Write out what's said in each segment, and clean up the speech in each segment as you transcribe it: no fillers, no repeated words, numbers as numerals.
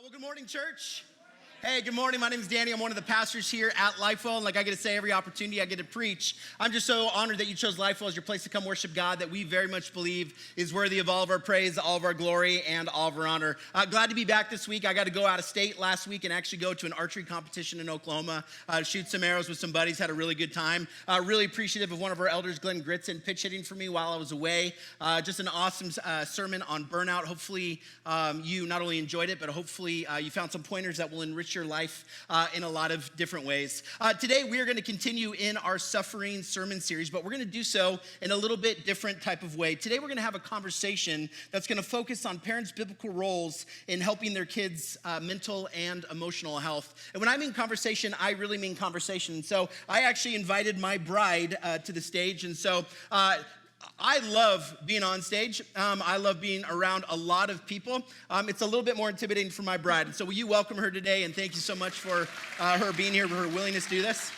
Well, good morning, church. Hey, good morning. My name is Danny. I'm one of the pastors here at Lifewell, and like I get to say every opportunity I get to preach, I'm just so honored that you chose Lifewell as your place to come worship God that we very much believe is worthy of all of our praise, all of our glory, and all of our honor. Glad to be back this week. I got to go out of state last week and actually go to an archery competition in Oklahoma, shoot some arrows with some buddies, had a really good time. Really appreciative of one of our elders, Glenn Gritson, pitch hitting for me while I was away. Just an awesome sermon on burnout. Hopefully you not only enjoyed it, but hopefully you found some pointers that will enrich your life in a lot of different ways. Today, we are going to continue in our suffering sermon series, but we're going to do so in a little bit different type of way. Today, we're going to have a conversation that's going to focus on parents' biblical roles in helping their kids' mental and emotional health. And when I mean conversation, I really mean conversation. So I actually invited my bride to the stage, and so I love being on stage. I love being around a lot of people. It's a little bit more intimidating for my bride. And so will you welcome her today? And thank you so much for her being here, for her willingness to do this.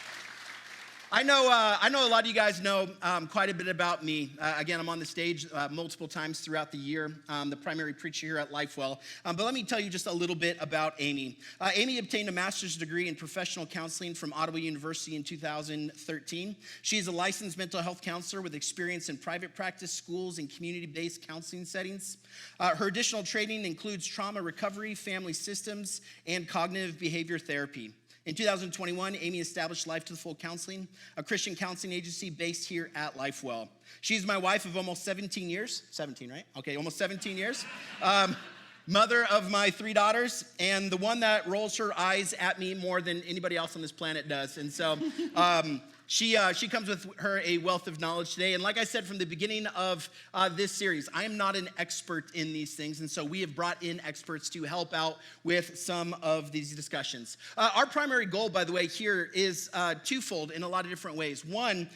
I know a lot of you guys know quite a bit about me. Again, I'm on the stage multiple times throughout the year, the primary preacher here at Lifewell. But let me tell you just a little bit about Amy. Amy obtained a master's degree in professional counseling from Ottawa University in 2013. She is a licensed mental health counselor with experience in private practice, schools, and community-based counseling settings. Her additional training includes trauma recovery, family systems, and cognitive behavior therapy. In 2021, Amy established Life to the Full Counseling, a Christian counseling agency based here at Lifewell. She's my wife of almost 17 years. 17, right? Okay, almost 17 years. Mother of my 3 daughters, and the one that rolls her eyes at me more than anybody else on this planet does. And so she comes with her a wealth of knowledge today. And like I said from the beginning of this series, I am not an expert in these things. And so we have brought in experts to help out with some of these discussions. Our primary goal, by the way, here is twofold in a lot of different ways. One,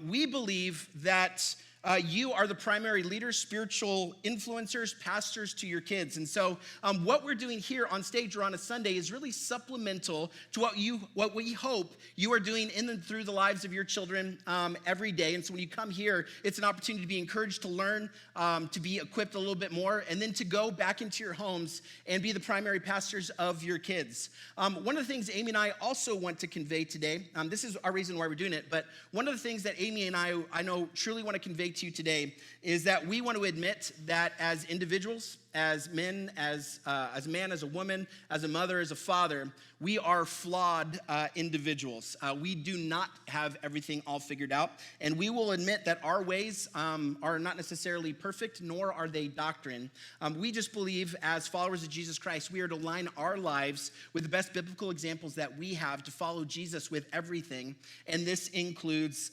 we believe that you are the primary leaders, spiritual influencers, pastors to your kids. And so what we're doing here on stage or on a Sunday is really supplemental to what we hope you are doing in and through the lives of your children every day. And so when you come here, it's an opportunity to be encouraged to learn, to be equipped a little bit more, and then to go back into your homes and be the primary pastors of your kids. One of the things Amy and I also want to convey today, this is our reason why we're doing it, but one of the things that Amy and I know truly want to convey to you today is that we want to admit that as individuals, as men, as a man, as a woman, as a mother, as a father, we are flawed individuals. We do not have everything all figured out, and we will admit that our ways are not necessarily perfect, nor are they doctrine. We just believe as followers of Jesus Christ, we are to align our lives with the best biblical examples that we have to follow Jesus with everything, and this includes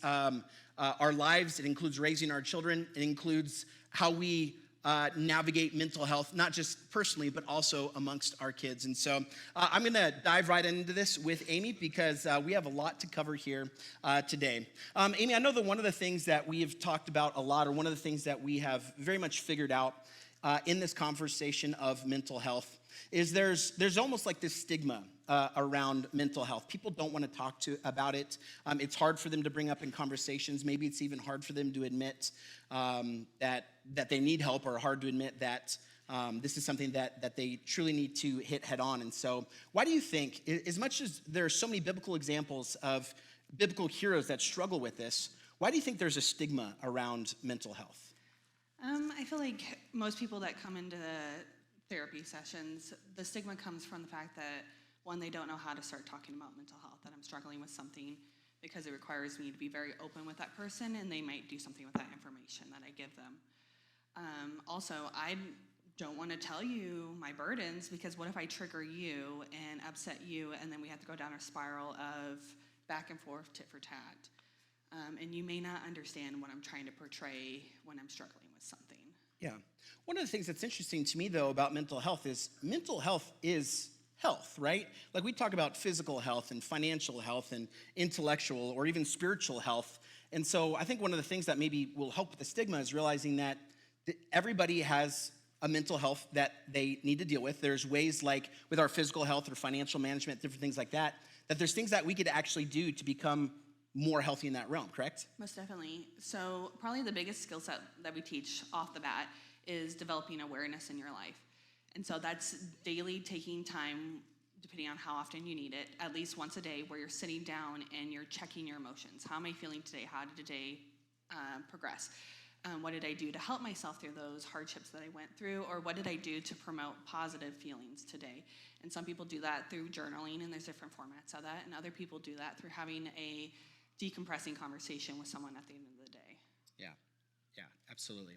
our lives, it includes raising our children, it includes how we navigate mental health, not just personally, but also amongst our kids. And so I'm going to dive right into this with Amy because we have a lot to cover here today. Amy, I know that one of the things that we have talked about a lot, or one of the things that we have very much figured out in this conversation of mental health is there's almost like this stigma around mental health. People don't want to talk about it. It's hard for them to bring up in conversations. Maybe it's even hard for them to admit that they need help, or hard to admit that this is something that they truly need to hit head on. And so why do you think, as much as there are so many biblical examples of biblical heroes that struggle with this, why do you think there's a stigma around mental health? I feel like most people that come into therapy sessions, the stigma comes from the fact that, one, they don't know how to start talking about mental health, that I'm struggling with something, because it requires me to be very open with that person, and they might do something with that information that I give them. Also, I don't want to tell you my burdens, because what if I trigger you and upset you, and then we have to go down a spiral of back and forth, tit for tat. And you may not understand what I'm trying to portray when I'm struggling with something. Yeah. One of the things that's interesting to me, though, about mental health is health, right? Like we talk about physical health and financial health and intellectual or even spiritual health. And so I think one of the things that maybe will help with the stigma is realizing that everybody has a mental health that they need to deal with. There's ways like with our physical health or financial management, different things like that there's things that we could actually do to become more healthy in that realm, correct? Most definitely. So probably the biggest skill set that we teach off the bat is developing awareness in your life. And so that's daily taking time, depending on how often you need it, at least once a day, where you're sitting down and you're checking your emotions. How am I feeling today? How did today progress? What did I do to help myself through those hardships that I went through? Or what did I do to promote positive feelings today? And some people do that through journaling, and there's different formats of that. And other people do that through having a decompressing conversation with someone at the end of the day. Yeah, absolutely.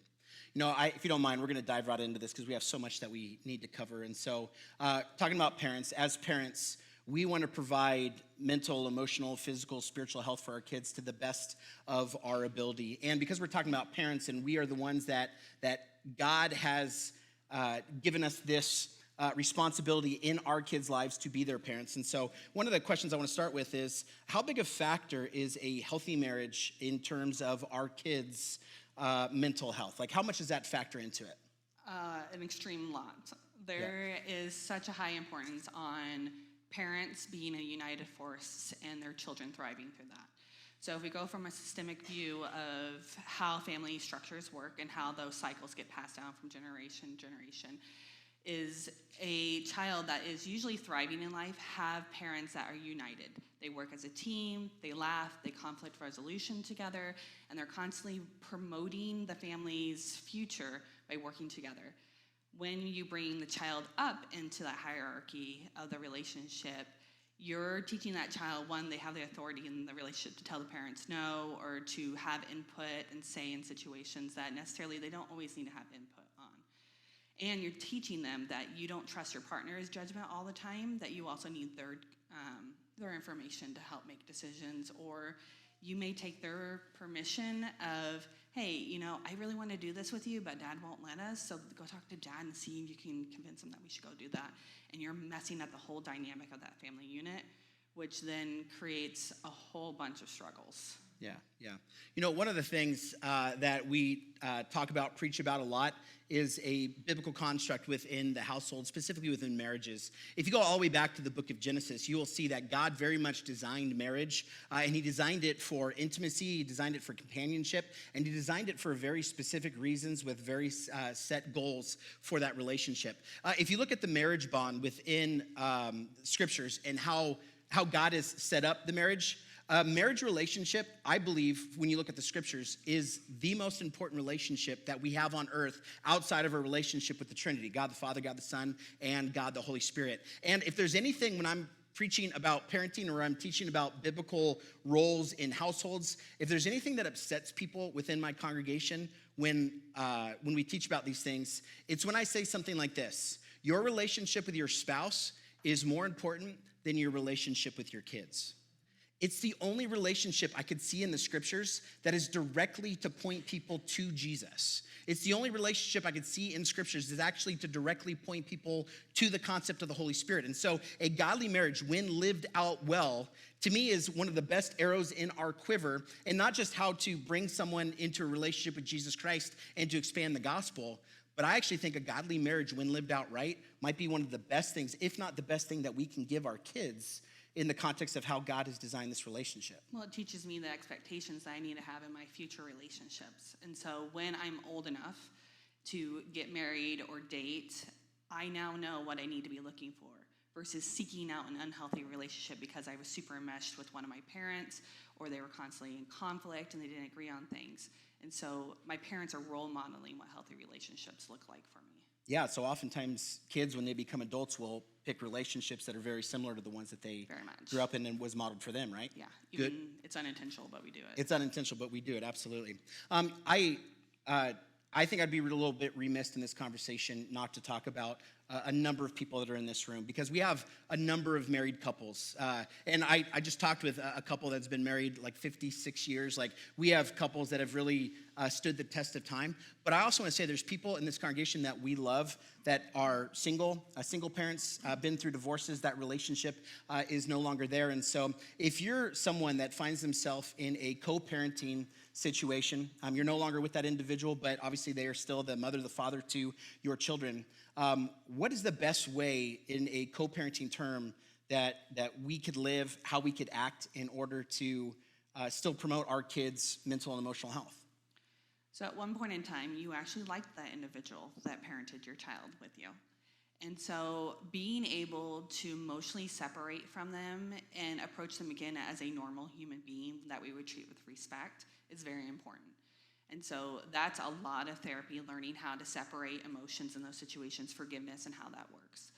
If you don't mind, we're going to dive right into this because we have so much that we need to cover. And so, talking about parents, as parents, we want to provide mental, emotional, physical, spiritual health for our kids to the best of our ability. And because we're talking about parents, and we are the ones that God has given us this responsibility in our kids' lives to be their parents. And so one of the questions I want to start with is, how big a factor is a healthy marriage in terms of our kids' mental health? Like, how much does that factor into it? An extreme lot. There is such a high importance on parents being a united force and their children thriving through that. So if we go from a systemic view of how family structures work and how those cycles get passed down from generation to generation, is a child that is usually thriving in life have parents that are united. They work as a team, they laugh, they conflict resolution together, and they're constantly promoting the family's future by working together. When you bring the child up into that hierarchy of the relationship, you're teaching that child, one, they have the authority in the relationship to tell the parents no, or to have input and say in situations that necessarily they don't always need to have input on. And you're teaching them that you don't trust your partner's judgment all the time, that you also need their information to help make decisions, or you may take their permission of, hey, I really want to do this with you, but Dad won't let us, so go talk to Dad and see if you can convince him that we should go do that. And you're messing up the whole dynamic of that family unit, which then creates a whole bunch of struggles. Yeah. One of the things that we preach about a lot is a biblical construct within the household, specifically within marriages. If you go all the way back to the book of Genesis, you will see that God very much designed marriage, and he designed it for intimacy, he designed it for companionship, and he designed it for very specific reasons with very set goals for that relationship. If you look at the marriage bond within scriptures and how God has set up the marriage relationship, I believe, when you look at the scriptures, is the most important relationship that we have on earth outside of a relationship with the Trinity, God the Father, God the Son, and God the Holy Spirit. And if there's anything when I'm preaching about parenting or I'm teaching about biblical roles in households, if there's anything that upsets people within my congregation when we teach about these things, it's when I say something like this: your relationship with your spouse is more important than your relationship with your kids. It's the only relationship I could see in the scriptures that is directly to point people to Jesus. It's the only relationship I could see in scriptures that's actually to directly point people to the concept of the Holy Spirit. And so a godly marriage, when lived out well, to me is one of the best arrows in our quiver, and not just how to bring someone into a relationship with Jesus Christ and to expand the gospel, but I actually think a godly marriage, when lived out right, might be one of the best things, if not the best thing, that we can give our kids in the context of how God has designed this relationship. Well, it teaches me the expectations that I need to have in my future relationships. And so when I'm old enough to get married or date, I now know what I need to be looking for versus seeking out an unhealthy relationship because I was super enmeshed with one of my parents, or they were constantly in conflict and they didn't agree on things. And so my parents are role modeling what healthy relationships look like for me. Yeah, so oftentimes kids, when they become adults, will pick relationships that are very similar to the ones that they grew up in and was modeled for them, right? Yeah, Good. It's unintentional, but we do it. It's unintentional, but we do it, absolutely. I think I'd be a little bit remiss in this conversation not to talk about a number of people that are in this room, because we have a number of married couples. And I just talked with a couple that's been married like 56 years. Like, we have couples that have really stood the test of time. But I also want to say there's people in this congregation that we love that are single parents, been through divorces. That relationship is no longer there. And so if you're someone that finds themselves in a co-parenting situation, you're no longer with that individual, but obviously they are still the mother, the father to your children. What is the best way in a co-parenting term that we could live, how we could act in order to still promote our kids' mental and emotional health? So at one point in time, you actually liked that individual that parented your child with you. And so being able to emotionally separate from them and approach them again as a normal human being that we would treat with respect is very important. And so that's a lot of therapy, learning how to separate emotions in those situations, forgiveness, and how that works.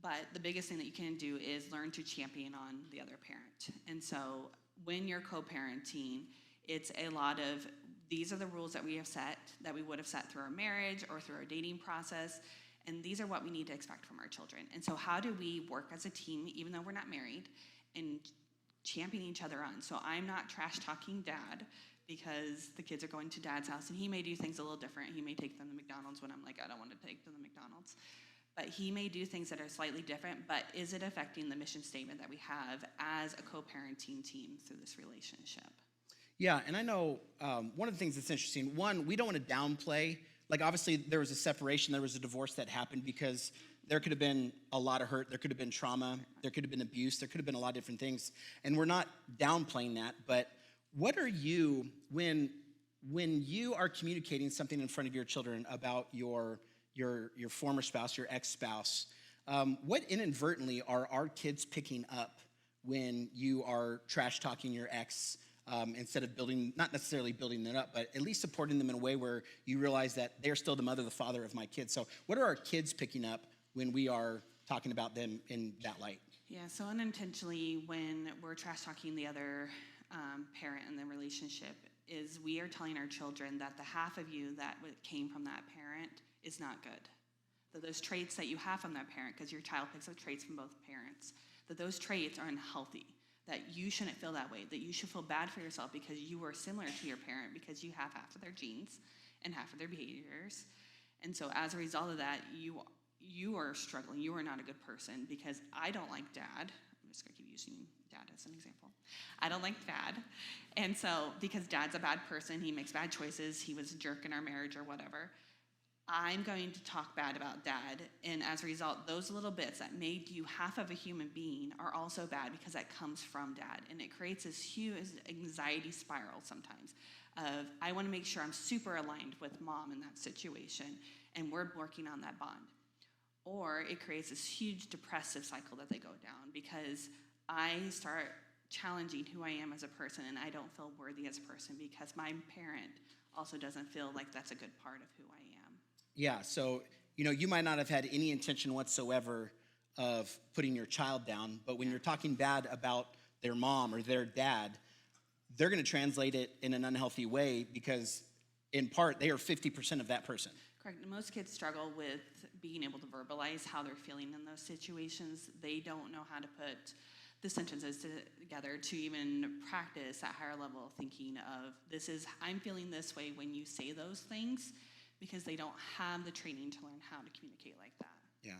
But the biggest thing that you can do is learn to champion on the other parent. And so when you're co-parenting, it's a lot of, these are the rules that we have set, that we would have set through our marriage or through our dating process, and these are what we need to expect from our children. And so how do we work as a team, even though we're not married, and champion each other on? So I'm not trash talking dad because the kids are going to dad's house, and he may do things a little different. He may take them to McDonald's when I'm like, I don't want to take them to McDonald's. But he may do things that are slightly different, but is it affecting the mission statement that we have as a co-parenting team through this relationship? Yeah, and I know one of the things that's interesting, one, we don't want to downplay, like obviously there was a separation, there was a divorce that happened because there could have been a lot of hurt, there could have been trauma, there could have been abuse, there could have been a lot of different things, and we're not downplaying that, but what are you, when you are communicating something in front of your children about your former spouse, your ex-spouse, what inadvertently are our kids picking up when you are trash talking your ex instead of building, not necessarily building them up, but at least supporting them in a way where you realize that they're still the mother, the father of my kids. So what are our kids picking up when we are talking about them in that light? Yeah, so unintentionally, when we're trash talking the other parent in the relationship, is we are telling our children that the half of you that came from that parent is not good. That those traits that you have from that parent, because your child picks up traits from both parents, that those traits are unhealthy, that you shouldn't feel that way, that you should feel bad for yourself because you are similar to your parent because you have half of their genes and half of their behaviors. And so as a result of that, you are struggling. You are not a good person because I don't like dad. I'm just going to keep using dad as an example. I don't like dad. And so because dad's a bad person, he makes bad choices, he was a jerk in our marriage or whatever, I'm going to talk bad about dad, and as a result, those little bits that made you half of a human being are also bad because that comes from dad, and it creates this huge anxiety spiral sometimes of, I want to make sure I'm super aligned with mom in that situation, and we're working on that bond. Or it creates this huge depressive cycle that they go down because I start challenging who I am as a person, and I don't feel worthy as a person because my parent also doesn't feel like that's a good part of who I am. Yeah, so, you might not have had any intention whatsoever of putting your child down, but when you're talking bad about their mom or their dad, they're going to translate it in an unhealthy way because, in part, they are 50% of that person. Correct. Most kids struggle with being able to verbalize how they're feeling in those situations. They don't know how to put the sentences together to even practice that higher level of thinking of, I'm feeling this way when you say those things, because they don't have the training to learn how to communicate like that. Yeah.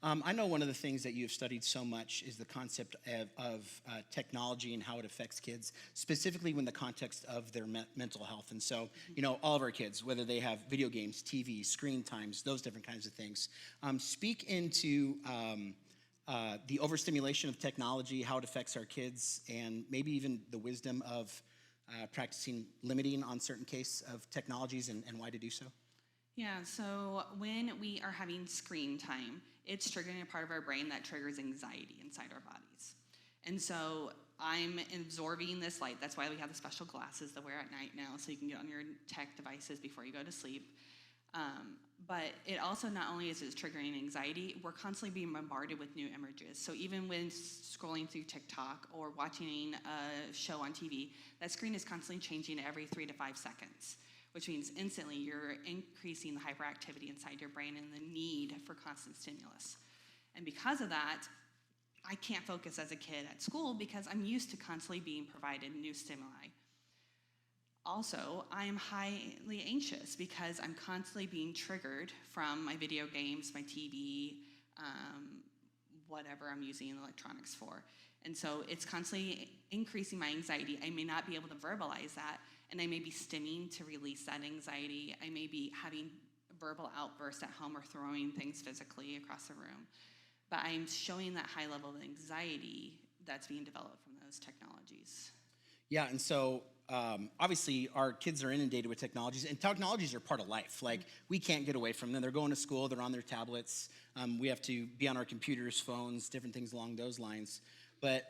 I know one of the things that you've studied so much is the concept of technology and how it affects kids, specifically in the context of their mental health. And so, all of our kids, whether they have video games, TV, screen times, those different kinds of things. Speak into the overstimulation of technology, how it affects our kids, and maybe even the wisdom of practicing limiting on certain cases of technologies and why to do so? Yeah, so when we are having screen time, it's triggering a part of our brain that triggers anxiety inside our bodies. And so I'm absorbing this light. That's why we have the special glasses that wear at night now, so you can get on your tech devices before you go to sleep. But it also not only is it triggering anxiety, we're constantly being bombarded with new images. So even when scrolling through TikTok or watching a show on TV, that screen is constantly changing every 3 to 5 seconds, which means instantly you're increasing the hyperactivity inside your brain and the need for constant stimulus. And because of that, I can't focus as a kid at school because I'm used to constantly being provided new stimuli. Also, I am highly anxious because I'm constantly being triggered from my video games, my TV, whatever I'm using electronics for. And so it's constantly increasing my anxiety. I may not be able to verbalize that, and I may be stimming to release that anxiety. I may be having verbal outbursts at home or throwing things physically across the room. But I'm showing that high level of anxiety that's being developed from those technologies. Yeah, and so obviously our kids are inundated with technologies, and technologies are part of life. Like we can't get away from them. They're going to school. They're on their tablets. We have to be on our computers, phones, different things along those lines. But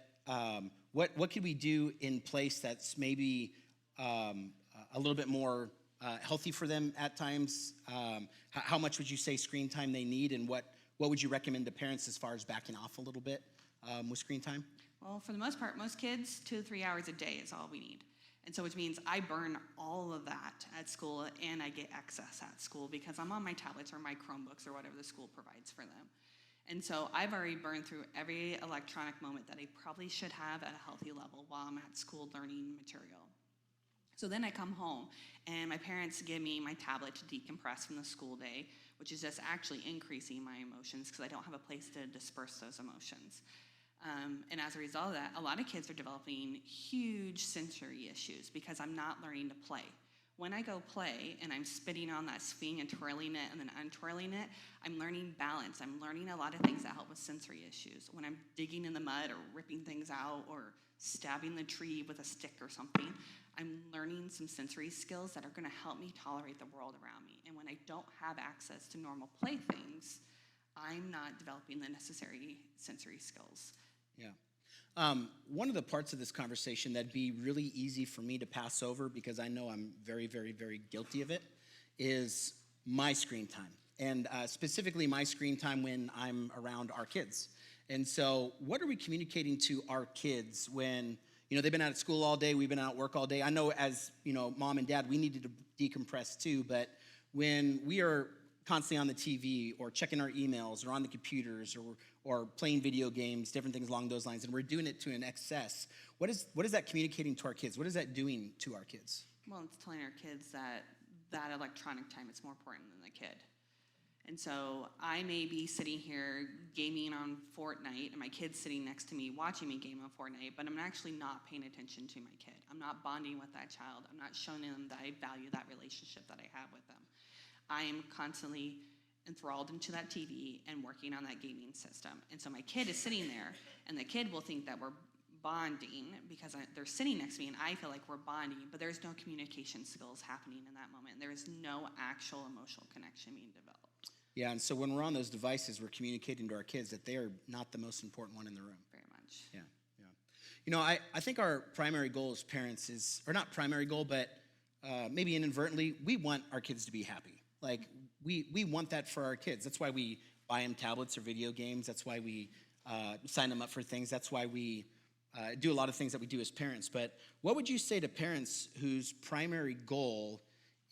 what could we do in place that's maybe a little bit more healthy for them at times? How much would you say screen time they need, and what would you recommend to parents as far as backing off a little bit with screen time? Well, for the most part, most kids, 2 to 3 hours a day is all we need. And so which means I burn all of that at school and I get excess at school because I'm on my tablets or my Chromebooks or whatever the school provides for them. And so I've already burned through every electronic moment that I probably should have at a healthy level while I'm at school learning material. So then I come home and my parents give me my tablet to decompress from the school day, which is just actually increasing my emotions because I don't have a place to disperse those emotions. And as a result of that, a lot of kids are developing huge sensory issues because I'm not learning to play. When I go play and I'm spitting on that swing and twirling it and then untwirling it, I'm learning balance. I'm learning a lot of things that help with sensory issues. When I'm digging in the mud or ripping things out or stabbing the tree with a stick or something, I'm learning some sensory skills that are going to help me tolerate the world around me. And when I don't have access to normal playthings, I'm not developing the necessary sensory skills. Yeah. One of the parts of this conversation that'd be really easy for me to pass over because I know I'm very, very, very guilty of it is my screen time. And specifically my screen time when I'm around our kids. And so what are we communicating to our kids when, they've been out at school all day, we've been out at work all day. I know as, mom and dad, we needed to decompress too, but when we are constantly on the TV or checking our emails or on the computers or playing video games, different things along those lines, and we're doing it to an excess, what is that communicating to our kids? What is that doing to our kids? Well, it's telling our kids that electronic time is more important than the kid. And so I may be sitting here gaming on Fortnite and my kid's sitting next to me watching me game on Fortnite, but I'm actually not paying attention to my kid. I'm not bonding with that child. I'm not showing them that I value that relationship that I have with them. I am constantly enthralled into that TV and working on that gaming system. And so my kid is sitting there, and the kid will think that we're bonding because they're sitting next to me, and I feel like we're bonding, but there's no communication skills happening in that moment. There is no actual emotional connection being developed. Yeah, and so when we're on those devices, we're communicating to our kids that they are not the most important one in the room. Very much. Yeah. I think our primary goal as parents is, or not primary goal, but maybe inadvertently, we want our kids to be happy. Like, we want that for our kids. That's why we buy them tablets or video games. That's why we sign them up for things. That's why we do a lot of things that we do as parents. But what would you say to parents whose primary goal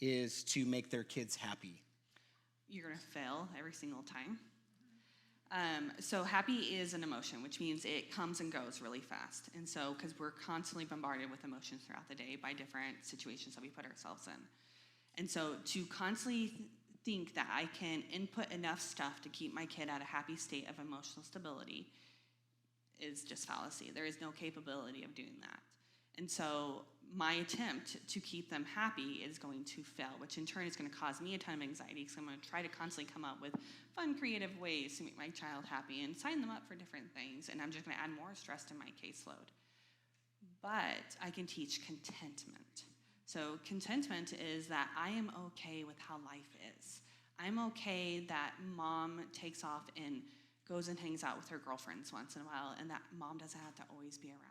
is to make their kids happy? You're going to fail every single time. So happy is an emotion, which means it comes and goes really fast. And so, because we're constantly bombarded with emotions throughout the day by different situations that we put ourselves in. And so to constantly think that I can input enough stuff to keep my kid at a happy state of emotional stability is just fallacy. There is no capability of doing that. And so my attempt to keep them happy is going to fail, which in turn is going to cause me a ton of anxiety because I'm going to try to constantly come up with fun, creative ways to make my child happy and sign them up for different things, and I'm just going to add more stress to my caseload. But I can teach contentment. So contentment is that I am okay with how life is. I'm okay that mom takes off and goes and hangs out with her girlfriends once in a while, and that mom doesn't have to always be around.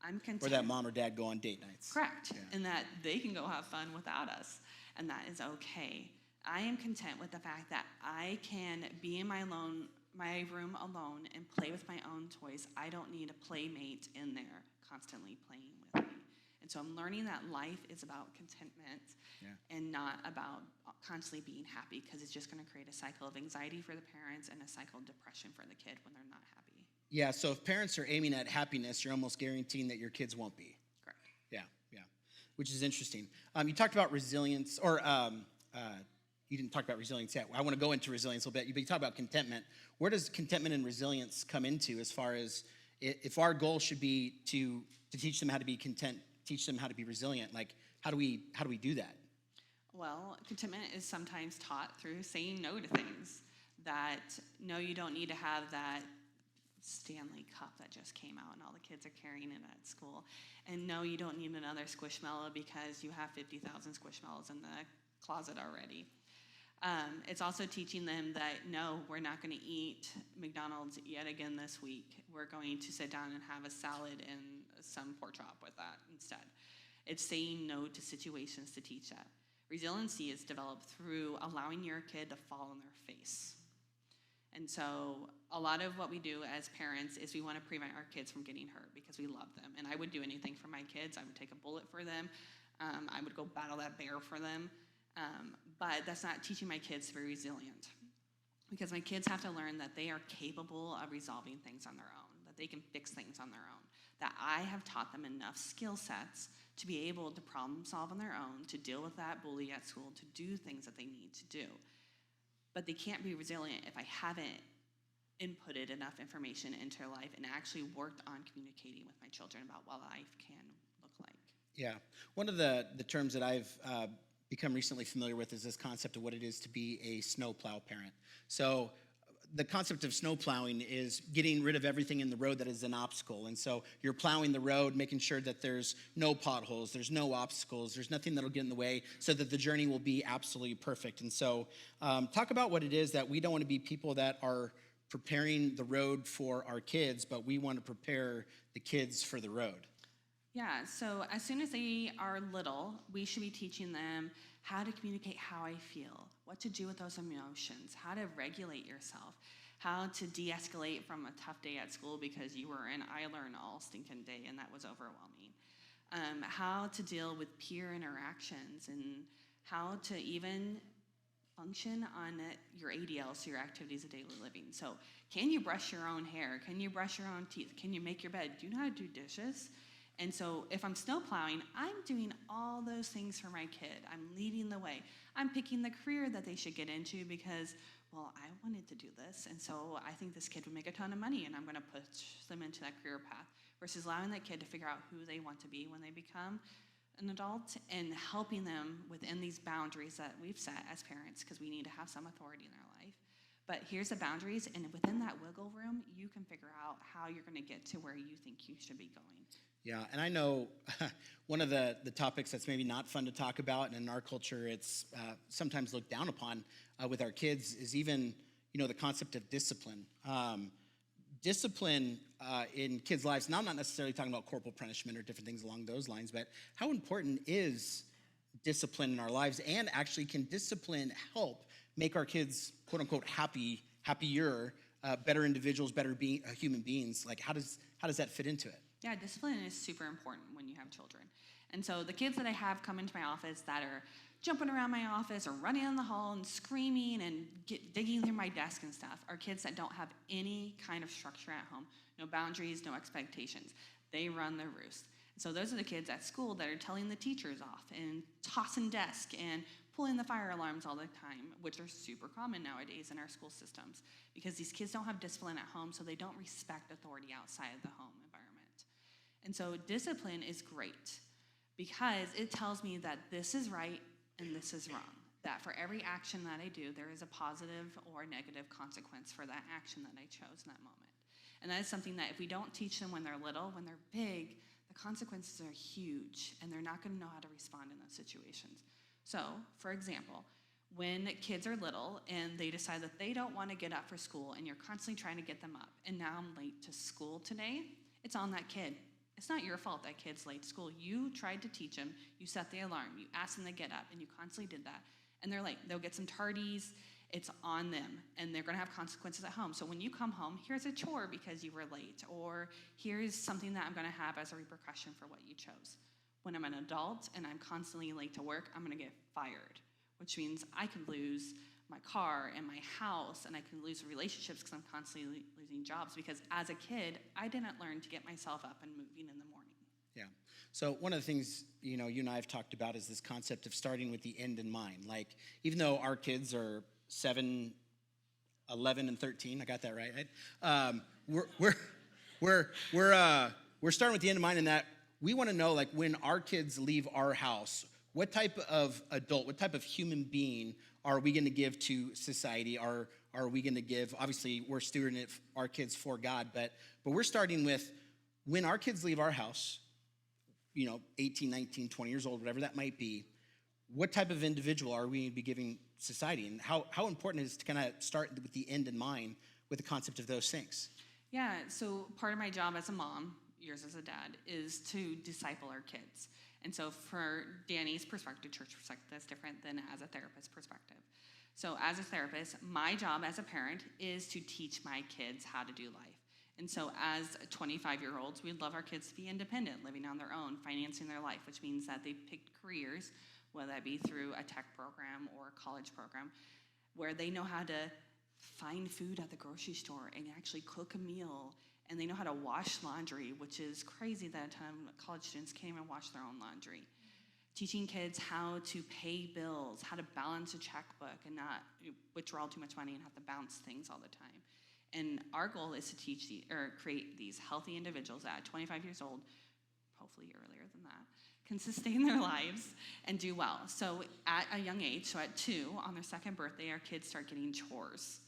I'm content. Or that mom or dad go on date nights. Correct. Yeah. And that they can go have fun without us. And that is okay. I am content with the fact that I can be in my room alone and play with my own toys. I don't need a playmate in there constantly playing with me. And so I'm learning that life is about contentment and not about constantly being happy, because it's just going to create a cycle of anxiety for the parents and a cycle of depression for the kid when they're not happy. Yeah, so if parents are aiming at happiness, you're almost guaranteeing that your kids won't be. Correct. Yeah, which is interesting. You talked about resilience, or you didn't talk about resilience yet. I want to go into resilience a little bit, but you talk about contentment. Where does contentment and resilience come into as far as if our goal should be to teach them how to be content, teach them how to be resilient? Like, how do we do that? Well, contentment is sometimes taught through saying no to things. That, no, you don't need to have that Stanley Cup that just came out, and all the kids are carrying it at school. And no, you don't need another Squishmallow because you have 50,000 Squishmallows in the closet already. It's also teaching them that no, we're not going to eat McDonald's yet again this week. We're going to sit down and have a salad and some pork chop with that instead. It's saying no to situations to teach that. Resiliency is developed through allowing your kid to fall on their face. And so a lot of what we do as parents is we want to prevent our kids from getting hurt because we love them. And I would do anything for my kids. I would take a bullet for them. I would go battle that bear for them. But that's not teaching my kids to be resilient, because my kids have to learn that they are capable of resolving things on their own, that they can fix things on their own, that I have taught them enough skill sets to be able to problem solve on their own, to deal with that bully at school, to do things that they need to do. But they can't be resilient if I haven't inputted enough information into their life and actually worked on communicating with my children about what life can look like. Yeah. One of the terms that I've become recently familiar with is this concept of what it is to be a snowplow parent. So the concept of snow plowing is getting rid of everything in the road that is an obstacle. And so you're plowing the road, making sure that there's no potholes, there's no obstacles, there's nothing that'll get in the way so that the journey will be absolutely perfect. And so talk about what it is that we don't want to be people that are preparing the road for our kids, but we want to prepare the kids for the road. Yeah, so as soon as they are little, we should be teaching them how to communicate how I feel, what to do with those emotions, how to regulate yourself, how to de-escalate from a tough day at school because you were in I learn all stinking day and that was overwhelming, how to deal with peer interactions, and how to even function on your ADLs, so your activities of daily living. So can you brush your own hair? Can you brush your own teeth? Can you make your bed? Do you know how to do dishes? And so if I'm snow plowing, I'm doing all those things for my kid. I'm leading the way. I'm picking the career that they should get into because, well, I wanted to do this. And so I think this kid would make a ton of money, and I'm going to push them into that career path, versus allowing that kid to figure out who they want to be when they become an adult and helping them within these boundaries that we've set as parents, because we need to have some authority in their life. But here's the boundaries, and within that wiggle room, you can figure out how you're going to get to where you think you should be going. Yeah, and I know one of the topics that's maybe not fun to talk about, and in our culture it's sometimes looked down upon with our kids, is even, the concept of discipline. Discipline in kids' lives, now I'm not necessarily talking about corporal punishment or different things along those lines, but how important is discipline in our lives, and actually can discipline help make our kids, quote unquote, happier, better individuals, better human beings? Like how does that fit into it? Yeah, discipline is super important when you have children. And so the kids that I have come into my office that are jumping around my office or running in the hall and screaming and digging through my desk and stuff are kids that don't have any kind of structure at home, no boundaries, no expectations. They run the roost. And so those are the kids at school that are telling the teachers off and tossing desks and pulling the fire alarms all the time, which are super common nowadays in our school systems, because these kids don't have discipline at home, so they don't respect authority outside of the home environment. And so discipline is great because it tells me that this is right and this is wrong, that for every action that I do, there is a positive or negative consequence for that action that I chose in that moment. And that is something that if we don't teach them when they're little, when they're big, the consequences are huge and they're not going to know how to respond in those situations. So, for example, when kids are little and they decide that they don't want to get up for school and you're constantly trying to get them up, and now I'm late to school today, it's on that kid. It's not your fault that kid's late to school. You tried to teach them. You set the alarm. You asked them to get up, and you constantly did that. And they're late. They'll get some tardies. It's on them, and they're going to have consequences at home. So when you come home, here's a chore because you were late, or here's something that I'm going to have as a repercussion for what you chose. When I'm an adult and I'm constantly late to work, I'm going to get fired, which means I could lose my car and my house, and I can lose relationships because I'm constantly losing jobs, because as a kid, I didn't learn to get myself up and moving in the morning. Yeah. So one of the things, you and I have talked about is this concept of starting with the end in mind. Like, even though our kids are 7, 11, and 13, I got that right? We're starting with the end in mind, in that we want to know, like, when our kids leave our house, what type of adult, what type of human being are we going to give to society? Are are we going to give? Obviously, we're stewarding our kids for God, but we're starting with when our kids leave our house, 18, 19, 20 years old, whatever that might be, what type of individual are we going to be giving society? And how important it is to kind of start with the end in mind with the concept of those things? Yeah, so part of my job as a mom, yours as a dad, is to disciple our kids. And so for Danny's perspective, church perspective, that's different than as a therapist perspective. So as a therapist, my job as a parent is to teach my kids how to do life. And so as 25-year-olds, we love our kids to be independent, living on their own, financing their life, which means that they've picked careers, whether that be through a tech program or a college program, where they know how to find food at the grocery store and actually cook a meal, and they know how to wash laundry, which is crazy that a ton of college students can't even wash their own laundry. Teaching kids how to pay bills, how to balance a checkbook and not withdraw too much money and have to bounce things all the time. And our goal is to create these healthy individuals that at 25 years old, hopefully earlier than that, can sustain their lives and do well. So at a young age, so at 2, on their 2nd birthday, our kids start getting chores.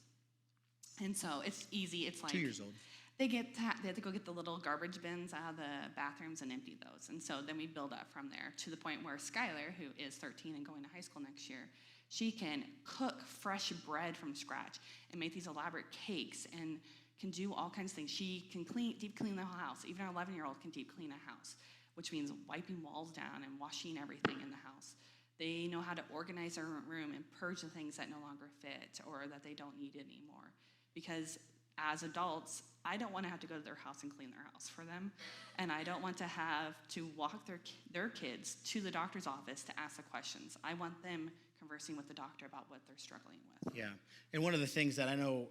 And so it's easy. It's like 2 years old. They have to go get the little garbage bins out of the bathrooms and empty those. And so then we build up from there to the point where Skylar, who is 13 and going to high school next year, she can cook fresh bread from scratch and make these elaborate cakes and can do all kinds of things. She can deep clean the whole house. Even our 11-year-old can deep clean a house, which means wiping walls down and washing everything in the house. They know how to organize their room and purge the things that no longer fit or that they don't need anymore. Because as adults, I don't want to have to go to their house and clean their house for them. And I don't want to have to walk their kids to the doctor's office to ask the questions. I want them conversing with the doctor about what they're struggling with. Yeah. And one of the things that I know,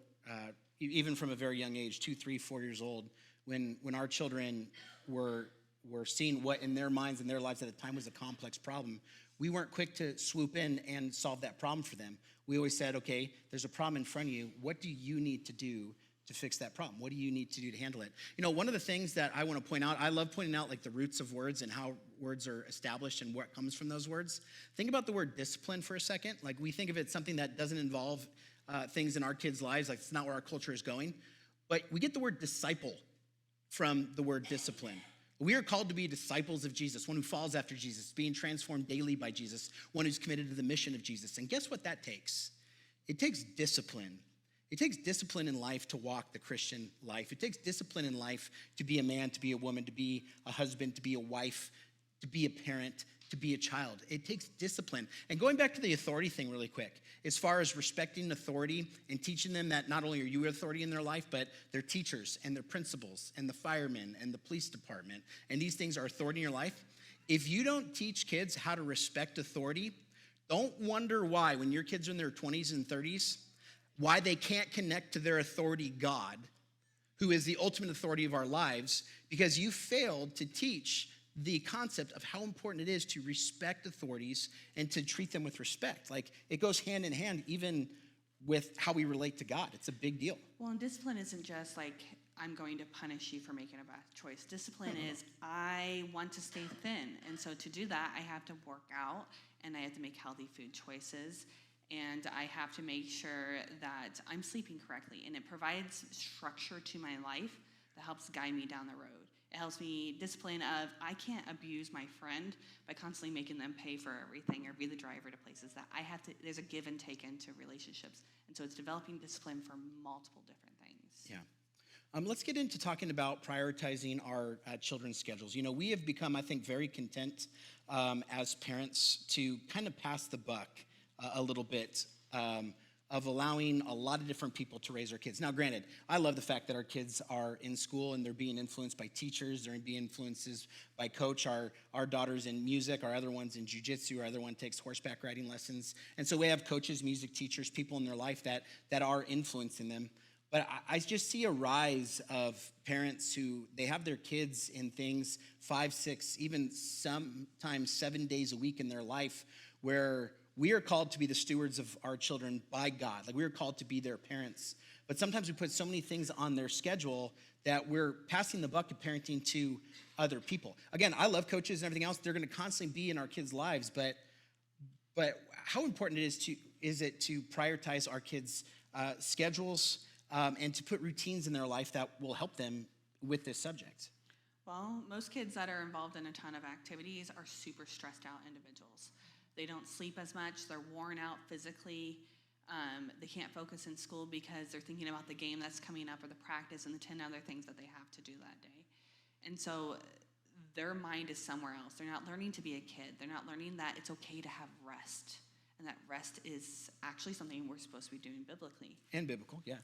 even from a very young age, 2, 3, 4 years old, when our children were seeing what in their minds and their lives at the time was a complex problem, we weren't quick to swoop in and solve that problem for them. We always said, okay, there's a problem in front of you. What do you need to do to fix that problem? What do you need to do to handle it? One of the things that I want to point out, I love pointing out like the roots of words and how words are established and what comes from those words. Think about the word discipline for a second. Like we think of it something that doesn't involve things in our kids' lives, like it's not where our culture is going. But we get the word disciple from the word discipline. We are called to be disciples of Jesus, one who follows after Jesus, being transformed daily by Jesus, one who's committed to the mission of Jesus. And guess what that takes? It takes discipline. It takes discipline in life to walk the Christian life. It takes discipline in life to be a man, to be a woman, to be a husband, to be a wife, to be a parent, to be a child. It takes discipline. And going back to the authority thing really quick, as far as respecting authority and teaching them that not only are you authority in their life, but their teachers and their principals and the firemen and the police department, and these things are authority in your life. If you don't teach kids how to respect authority, don't wonder why when your kids are in their 20s and 30s, why they can't connect to their authority God, who is the ultimate authority of our lives, because you failed to teach the concept of how important it is to respect authorities and to treat them with respect. Like it goes hand in hand even with how we relate to God. It's a big deal. Well, and discipline isn't just like, I'm going to punish you for making a bad choice. Discipline is, I want to stay thin. And so to do that, I have to work out and I have to make healthy food choices. And I have to make sure that I'm sleeping correctly. And it provides structure to my life that helps guide me down the road. It helps me discipline of, I can't abuse my friend by constantly making them pay for everything or be the driver to places that I have to, there's a give and take into relationships. And so it's developing discipline for multiple different things. Yeah. Let's get into talking about prioritizing our children's schedules. We have become, I think, very content as parents to kind of pass the buck a little bit of allowing a lot of different people to raise our kids. Now, granted, I love the fact that our kids are in school and they're being influenced by teachers, they're being influenced by coach. Our daughter's in music, our other one's in jiu-jitsu, our other one takes horseback riding lessons. And so we have coaches, music teachers, people in their life that are influencing them. But I just see a rise of parents who, they have their kids in things 5, 6, even sometimes 7 days a week in their life where we are called to be the stewards of our children by God. Like we are called to be their parents. But sometimes we put so many things on their schedule that we're passing the buck of parenting to other people. Again, I love coaches and everything else. They're going to constantly be in our kids' lives. But how important is it to prioritize our kids' schedules, and to put routines in their life that will help them with this subject? Well, most kids that are involved in a ton of activities are super stressed out individuals. They don't sleep as much, they're worn out physically, they can't focus in school because they're thinking about the game that's coming up or the practice and the 10 other things that they have to do that day. And so their mind is somewhere else. They're not learning to be a kid. They're not learning that it's okay to have rest. And that rest is actually something we're supposed to be doing biblically. And biblical, yeah.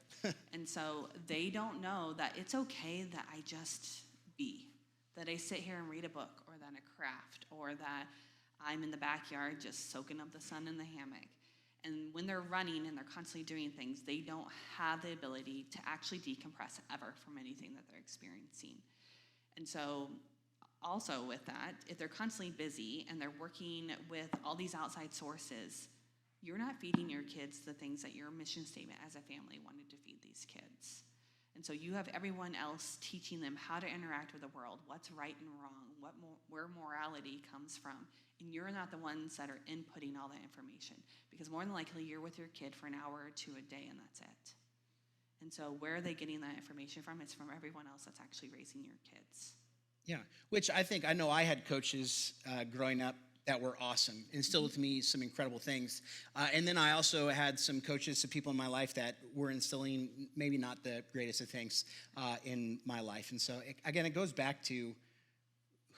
And so they don't know that it's okay that I just be, that I sit here and read a book, or that I craft, or that I'm in the backyard just soaking up the sun in the hammock. And when they're running and they're constantly doing things, they don't have the ability to actually decompress ever from anything that they're experiencing. And so also with that, if they're constantly busy and they're working with all these outside sources, you're not feeding your kids the things that your mission statement as a family wanted to feed these kids. And so you have everyone else teaching them how to interact with the world, what's right and wrong, where morality comes from. And you're not the ones that are inputting all that information, because more than likely you're with your kid for an hour or two a day and that's it. And so where are they getting that information from? It's from everyone else that's actually raising your kids. Yeah, which I know I had coaches growing up that were awesome, instilled with me some incredible things. And then I also had some coaches, some people in my life that were instilling maybe not the greatest of things in my life. And so, again, it goes back to,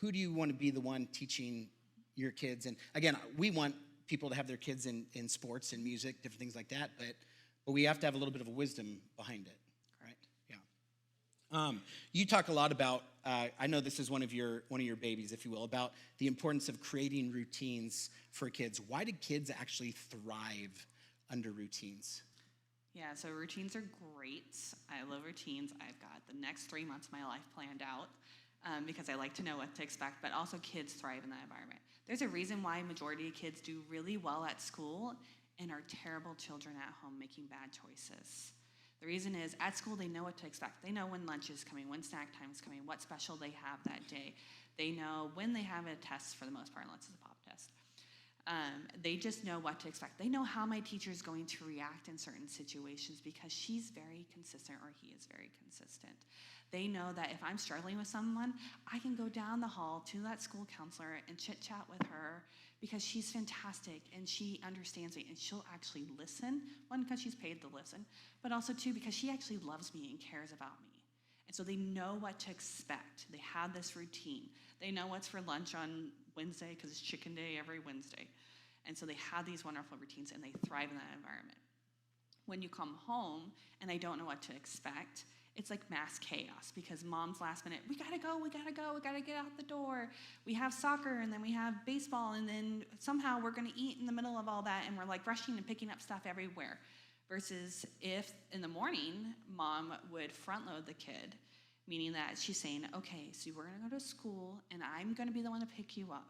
who do you want to be the one teaching your kids? And again, we want people to have their kids in sports and music, different things like that, but we have to have a little bit of a wisdom behind it, right? Yeah. You talk a lot about, I know this is one of your babies, if you will, about the importance of creating routines for kids. Why do kids actually thrive under routines? Yeah, so routines are great. I love routines. I've got the next 3 months of my life planned out because I like to know what to expect, but also kids thrive in that environment. There's a reason why a majority of kids do really well at school and are terrible children at home making bad choices. The reason is, at school, they know what to expect. They know when lunch is coming, when snack time is coming, what special they have that day. They know when they have a test, for the most part, unless it's a pop test. They just know what to expect. They know how my teacher is going to react in certain situations because she's very consistent, or he is very consistent. They know that if I'm struggling with someone, I can go down the hall to that school counselor and chit-chat with her because she's fantastic and she understands me and she'll actually listen. One, because she's paid to listen, but also two, because she actually loves me and cares about me. And so they know what to expect. They have this routine. They know what's for lunch on Wednesday because it's chicken day every Wednesday. And so they have these wonderful routines and they thrive in that environment. When you come home and I don't know what to expect, it's like mass chaos because mom's last minute, we gotta go, we gotta get out the door. We have soccer and then we have baseball and then somehow we're gonna eat in the middle of all that and we're like rushing and picking up stuff everywhere. Versus if in the morning, mom would front load the kid, meaning that she's saying, okay, so we're gonna go to school and I'm gonna be the one to pick you up.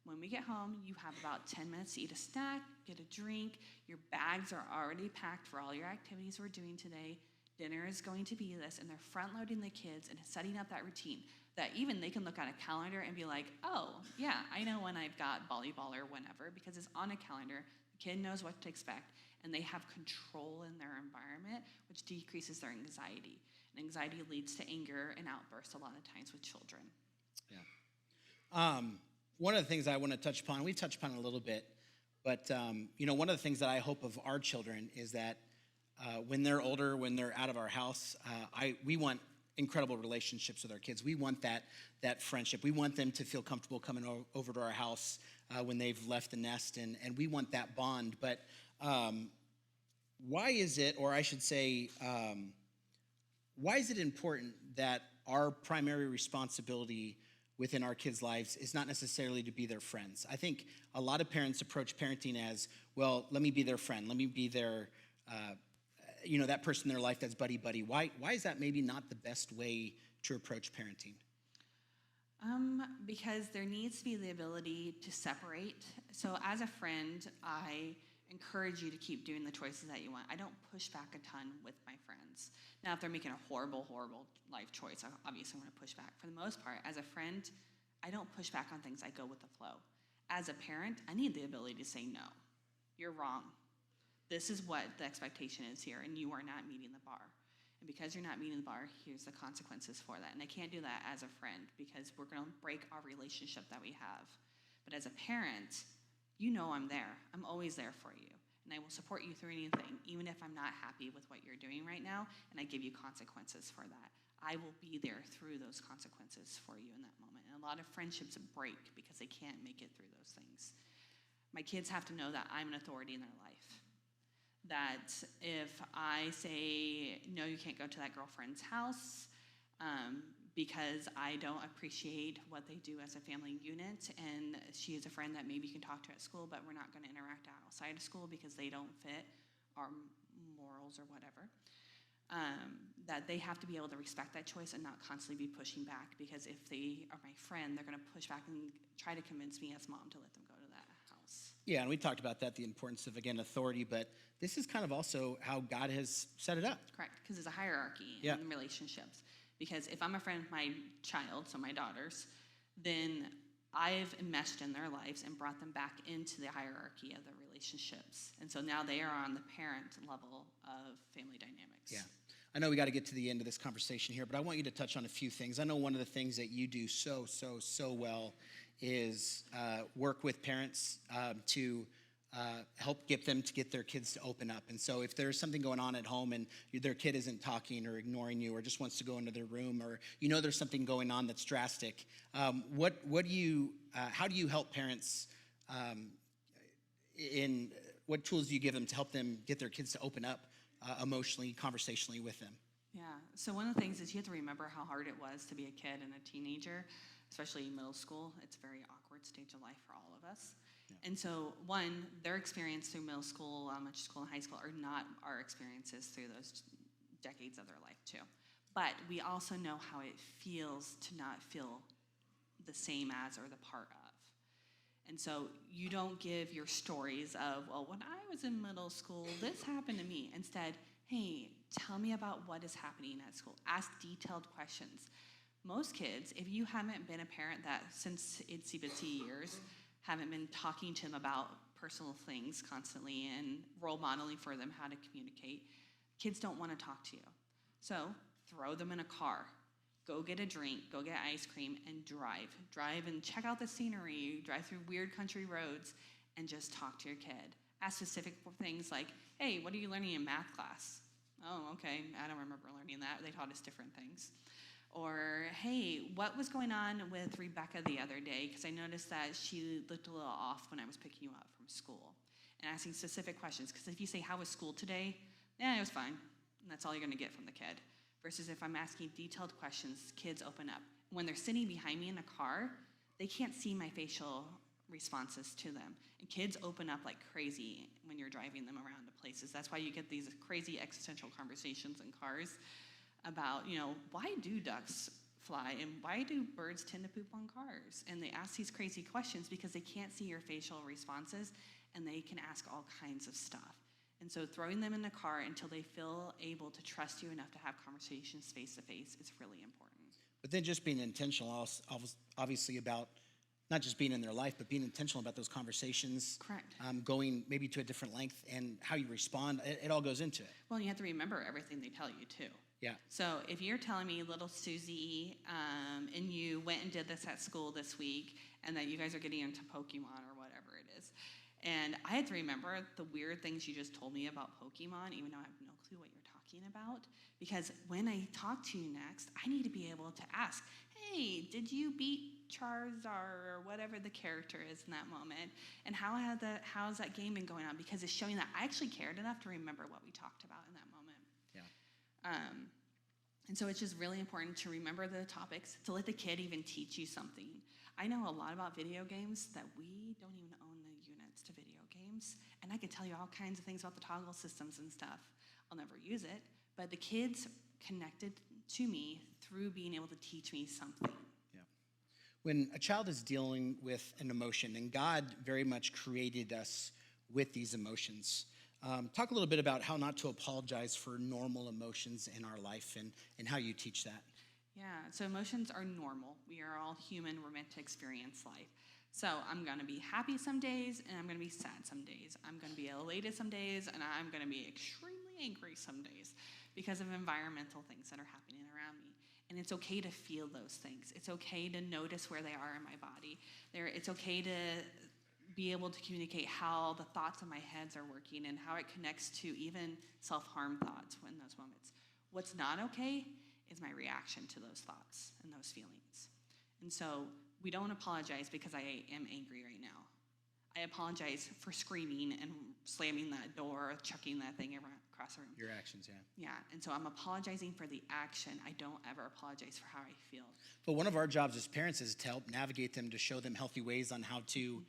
When we get home, you have about 10 minutes to eat a snack, get a drink, your bags are already packed for all your activities we're doing today. Dinner is going to be this, and they're front loading the kids and setting up that routine that even they can look at a calendar and be like, oh, yeah, I know when I've got volleyball or whenever because it's on a calendar. The kid knows what to expect, and they have control in their environment, which decreases their anxiety. And anxiety leads to anger and outbursts a lot of times with children. Yeah. One of the things I want to touch upon, we've touched upon it a little bit, but one of the things that I hope of our children is that when they're older, when they're out of our house, we want incredible relationships with our kids. We want that friendship. We want them to feel comfortable coming over to our house when they've left the nest, and we want that bond. But why is it, or I should say, why is it important that our primary responsibility within our kids' lives is not necessarily to be their friends? I think a lot of parents approach parenting as, well, let me be their friend. Let me be their that person in their life that's buddy-buddy. Why is that maybe not the best way to approach parenting? Because there needs to be the ability to separate. So as a friend, I encourage you to keep doing the choices that you want. I don't push back a ton with my friends. Now, if they're making a horrible, horrible life choice, I obviously want to push back. For the most part, as a friend, I don't push back on things. I go with the flow. As a parent, I need the ability to say, no, you're wrong. this is what the expectation is here, and you are not meeting the bar. And because you're not meeting the bar, here's the consequences for that. And I can't do that as a friend because we're going to break our relationship that we have. But as a parent, you know I'm there. I'm always there for you. And I will support you through anything, even if I'm not happy with what you're doing right now, and I give you consequences for that. I will be there through those consequences for you in that moment. And a lot of friendships break because they can't make it through those things. My kids have to know that I'm an authority in their life. That if I say, no, you can't go to that girlfriend's house because I don't appreciate what they do as a family unit, and she is a friend that maybe you can talk to at school, but we're not going to interact outside of school because they don't fit our morals or whatever, that they have to be able to respect that choice and not constantly be pushing back, because if they are my friend, they're going to push back and try to convince me as mom to let them go to that house. Yeah, and we talked about that, the importance of, again, authority, but this is kind of also how God has set it up. Correct, because there's a hierarchy Yeah. in relationships. Because if I'm a friend of my child, so my daughters, then I've enmeshed in their lives and brought them back into the hierarchy of the relationships. And so now they are on the parent level of family dynamics. Yeah. I know we got to get to the end of this conversation here, but I want you to touch on a few things. I know one of the things that you do so well is work with parents to help get them to get their kids to open up. And so if there's something going on at home and their kid isn't talking or ignoring you or just wants to go into their room, or there's something going on that's drastic, how do you help parents in what tools do you give them to help them get their kids to open up emotionally, conversationally with them? Yeah, so one of the things is you have to remember how hard it was to be a kid and a teenager, especially middle school. It's a very awkward stage of life for all of us. Yeah. And so, one, their experience through middle school, elementary school, and high school are not our experiences through those decades of their life, too. But we also know how it feels to not feel the same as or the part of. And so you don't give your stories of, well, when I was in middle school, this happened to me. Instead, hey, tell me about what is happening at school. Ask detailed questions. Most kids, if you haven't been a parent that since itsy-bitsy years, haven't been talking to them about personal things constantly and role modeling for them how to communicate, kids don't want to talk to you. So throw them in a car. Go get a drink, go get ice cream, and drive. Drive and check out the scenery, drive through weird country roads, and just talk to your kid. Ask specific things like, hey, what are you learning in math class? Oh, okay, I don't remember learning that. They taught us different things. Or, hey, what was going on with Rebecca the other day? Because I noticed that she looked a little off when I was picking you up from school. And asking specific questions. Because if you say, how was school today? Yeah, it was fine. And that's all you're going to get from the kid. Versus if I'm asking detailed questions, kids open up. When they're sitting behind me in a car, they can't see my facial responses to them. And kids open up like crazy when you're driving them around to places. That's why you get these crazy existential conversations in cars about, why do ducks fly and why do birds tend to poop on cars? And they ask these crazy questions because they can't see your facial responses, and they can ask all kinds of stuff. And so throwing them in the car until they feel able to trust you enough to have conversations face-to-face is really important. But then just being intentional, obviously, about not just being in their life, but being intentional about those conversations. Correct. Going maybe to a different length and how you respond, it all goes into it. Well, you have to remember everything they tell you, too. Yeah. So if you're telling me little Susie and you went and did this at school this week and that you guys are getting into Pokemon or whatever it is, and I had to remember the weird things you just told me about Pokemon, even though I have no clue what you're talking about, because when I talk to you next, I need to be able to ask, hey, did you beat Charizard or whatever the character is in that moment? And how's that game been going on? Because it's showing that I actually cared enough to remember what we talked about in that moment. Yeah. And so it's just really important to remember the topics, to let the kid even teach you something. I know a lot about video games that we don't even own the units to video games. And I could tell you all kinds of things about the toggle systems and stuff. I'll never use it. But the kids connected to me through being able to teach me something. Yeah. When a child is dealing with an emotion, and God very much created us with these emotions, talk a little bit about how not to apologize for normal emotions in our life and how you teach that. Yeah, so emotions are normal. We are all human. We're meant to experience life. So I'm going to be happy some days, and I'm going to be sad some days. I'm going to be elated some days, and I'm going to be extremely angry some days because of environmental things that are happening around me. And it's okay to feel those things. It's okay to notice where they are in my body. It's okay to be able to communicate how the thoughts in my heads are working and how it connects to even self-harm thoughts in those moments. What's not okay is my reaction to those thoughts and those feelings. And so we don't apologize because I am angry right now. I apologize for screaming and slamming that door, chucking that thing across the room. Your actions, yeah. Yeah, and so I'm apologizing for the action. I don't ever apologize for how I feel. But one of our jobs as parents is to help navigate them, to show them healthy ways on how to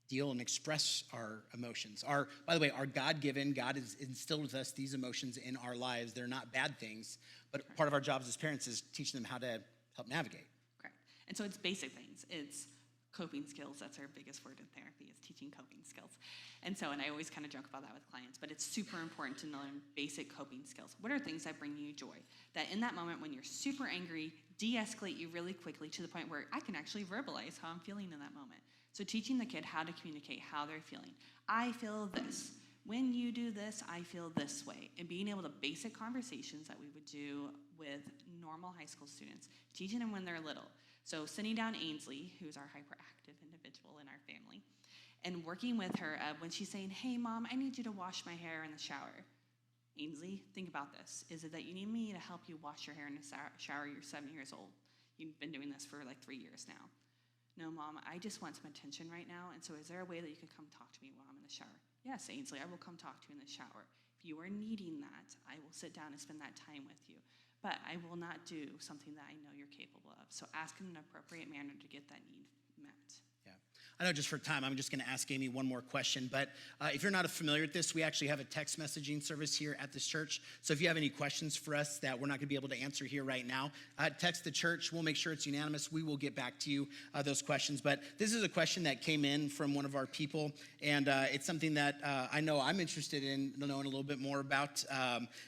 deal and express our emotions. By the way, our God-given, God has instilled with us these emotions in our lives. They're not bad things, but part of our jobs as parents is teaching them how to help navigate. Correct. And so it's basic things. It's coping skills. That's our biggest word in therapy, is teaching coping skills. And I always kind of joke about that with clients, but it's super important to learn basic coping skills. What are things that bring you joy? That in that moment when you're super angry, de-escalate you really quickly to the point where I can actually verbalize how I'm feeling in that moment. So teaching the kid how to communicate how they're feeling. I feel this. When you do this, I feel this way. And being able to basic conversations that we would do with normal high school students, teaching them when they're little. So sitting down Ainsley, who's our hyperactive individual in our family, and working with her when she's saying, hey, Mom, I need you to wash my hair in the shower. Ainsley, think about this. Is it that you need me to help you wash your hair in the shower? You're 7 years old. You've been doing this for like 3 years now. No, Mom, I just want some attention right now, and so is there a way that you could come talk to me while I'm in the shower? Yes, Ainsley, I will come talk to you in the shower. If you are needing that, I will sit down and spend that time with you. But I will not do something that I know you're capable of. So ask in an appropriate manner to get that need met. Yeah. I know just for time, I'm just going to ask Amy one more question. But if you're not familiar with this, we actually have a text messaging service here at this church. So if you have any questions for us that we're not going to be able to answer here right now, text the church. We'll make sure it's unanimous. We will get back to you those questions. But this is a question that came in from one of our people. And it's something that I know I'm interested in knowing a little bit more about.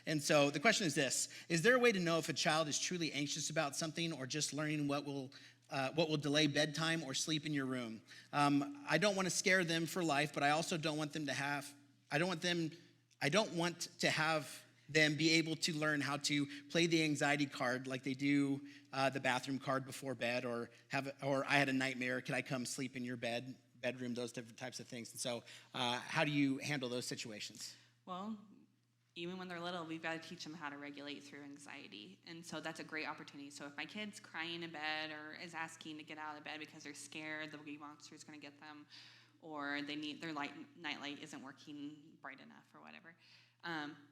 And so the question is this: is there a way to know if a child is truly anxious about something or just learning what will delay bedtime or sleep in your room? I don't want to scare them for life, but I also don't want them to have, I don't want to have them be able to learn how to play the anxiety card like they do the bathroom card before bed, or I had a nightmare, can I come sleep in your bedroom, those different types of things. And so how do you handle those situations? Well, even when they're little, we've got to teach them how to regulate through anxiety. And so that's a great opportunity. So if my kid's crying in bed or is asking to get out of bed because they're scared the boogie monster is going to get them, or their nightlight isn't working bright enough or whatever.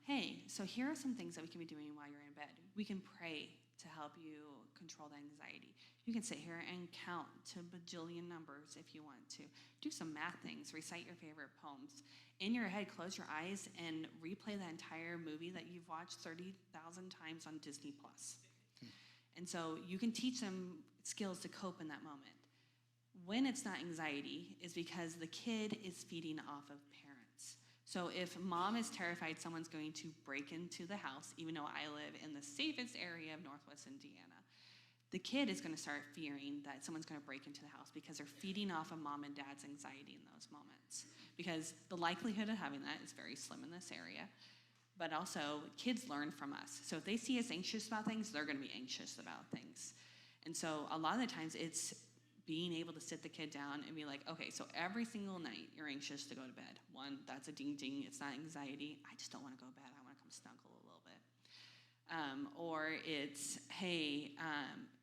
Hey, so here are some things that we can be doing while you're in bed. We can pray to help you control the anxiety. You can sit here and count to bajillion numbers if you want to. Do some math things, recite your favorite poems. In your head, close your eyes and replay the entire movie that you've watched 30,000 times on Disney+. And so you can teach them skills to cope in that moment. When it's not anxiety is because the kid is feeding off of parents. So if mom is terrified someone's going to break into the house, even though I live in the safest area of Northwest Indiana, the kid is going to start fearing that someone's going to break into the house because they're feeding off of mom and dad's anxiety in those moments. Because the likelihood of having that is very slim in this area. But also, kids learn from us. So if they see us anxious about things, they're going to be anxious about things. And so a lot of the times it's being able to sit the kid down and be like, okay, so every single night you're anxious to go to bed. One, that's a ding ding, it's not anxiety. I just don't want to go to bed, I want to come snuggle a little bit. Or it's, hey,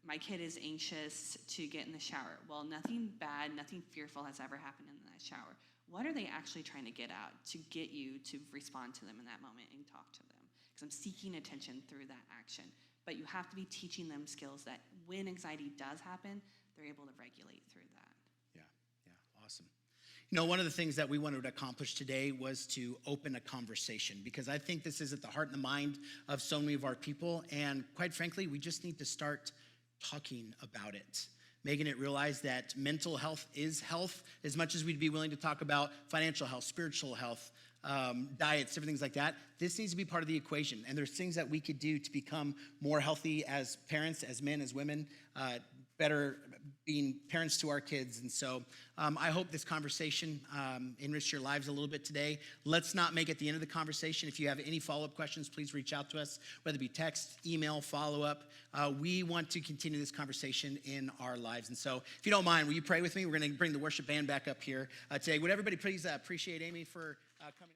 my kid is anxious to get in the shower. Well, nothing bad, nothing fearful has ever happened in that shower. What are they actually trying to get out to get you to respond to them in that moment and talk to them? Because I'm seeking attention through that action. But you have to be teaching them skills that when anxiety does happen, they're able to regulate through that. Yeah, awesome. You know, one of the things that we wanted to accomplish today was to open a conversation, because I think this is at the heart and the mind of so many of our people. And quite frankly, we just need to start talking about it, making it realize that mental health is health as much as we'd be willing to talk about financial health, spiritual health, diets, different things like that. This needs to be part of the equation. And there's things that we could do to become more healthy as parents, as men, as women, better being parents to our kids. And so I hope this conversation enriched your lives a little bit today. Let's not make it the end of the conversation. If you have any follow-up questions, please reach out to us, whether it be text, email, follow-up. We want to continue this conversation in our lives. And so if you don't mind, will you pray with me? We're going to bring the worship band back up here today. Would everybody please appreciate Amy for coming?